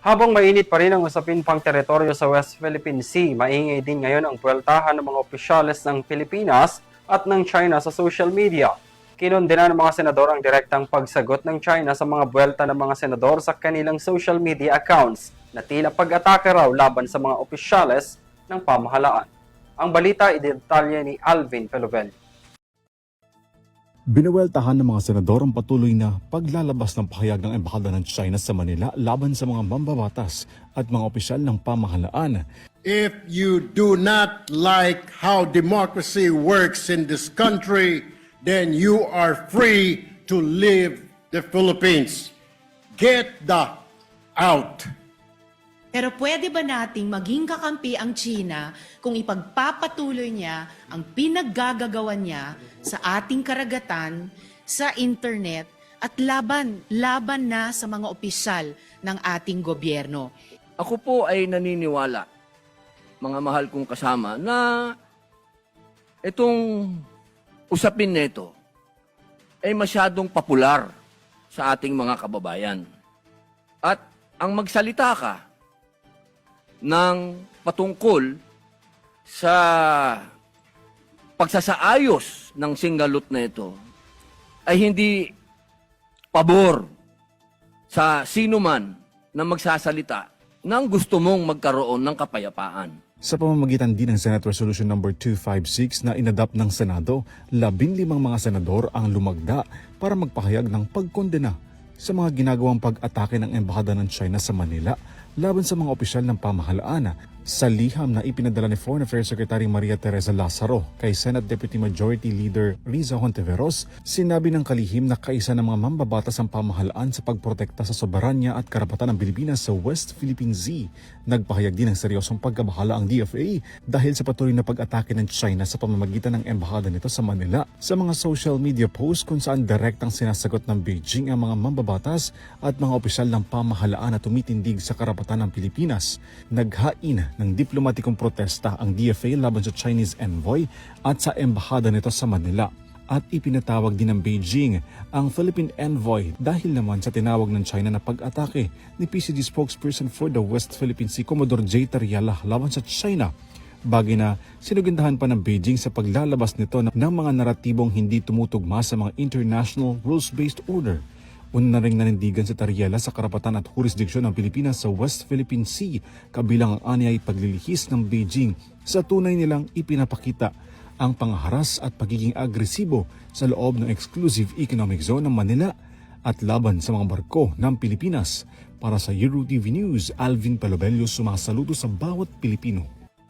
Habang mainit pa rin ang usapin pang teritoryo sa West Philippine Sea, maingay din ngayon ang buweltahan ng mga opisyales ng Pilipinas at ng China sa social media. Kinondena ng mga senador ang direktang pagsagot ng China sa mga buwelta ng mga senador sa kanilang social media accounts na tila pag-atake raw laban sa mga opisyales ng pamahalaan. Ang balita idetalye ni Alvin Pelovel. Binuweltahan ng mga senador ang patuloy na paglalabas ng pahayag ng Embahada ng China sa Manila laban sa mga mambabatas at mga opisyal ng pamahalaan. If you do not like how democracy works in this country, then you are free to leave the Philippines. Get the out. Pero pwede ba nating maging kakampi ang China kung ipagpapatuloy niya ang pinaggagawan niya sa ating karagatan, sa internet, at laban na sa mga opisyal ng ating gobyerno? Ako po ay naniniwala, mga mahal kong kasama, na itong usapin nito ay masyadong popular sa ating mga kababayan. At ang magsalita ka ng patungkol sa pagsasaayos ng singalot na ito ay hindi pabor sa sino man na magsasalita nang gusto mong magkaroon ng kapayapaan. Sa pamamagitan din ng Senate Resolution No. 256 na inadapt ng Senado, 15 mga senador ang lumagda para magpahayag ng pagkondena sa mga ginagawang pag-atake ng Embahada ng China sa Manila laban sa mga opisyal ng pamahalaan. Sa liham na ipinadala ni Foreign Affairs Secretary Maria Teresa Lazaro kay Senate Deputy Majority Leader Riza Hontiveros, sinabi ng kalihim na kaisa ng mga mambabatas ang pamahalaan sa pagprotekta sa soberanya at karapatan ng Pilipinas sa West Philippine Sea. Nagpahayag din ng seryosong pagkabahala ang DFA dahil sa patuloy na pag-atake ng China sa pamamagitan ng embahada nito sa Manila. Sa mga social media posts kung saan direktang sinasagot ng Beijing ang mga mambabatas at mga opisyal ng pamahalaan na tumitindig sa karapatan ng Pilipinas, naghain ng diplomatikong protesta ang DFA laban sa Chinese envoy at sa embahada nito sa Manila. At ipinatawag din ng Beijing ang Philippine envoy dahil naman sa tinawag ng China na pag-atake ni PCG spokesperson for the West Philippine Sea Commodore J. Tariala laban sa China. Bagay na sinugundahan pa ng Beijing sa paglalabas nito ng mga naratibong hindi tumutugma sa mga international rules-based order. Una na ring nanindigan si Tariela sa karapatan at jurisdiksyon ng Pilipinas sa West Philippine Sea, kabilang ang anyay paglilihis ng Beijing sa tunay nilang ipinapakita ang pangharas at pagiging agresibo sa loob ng exclusive economic zone ng Manila at laban sa mga barko ng Pilipinas. Para sa EuroTV News, Alvin Pelobelio, sumasaludo sa bawat Pilipino.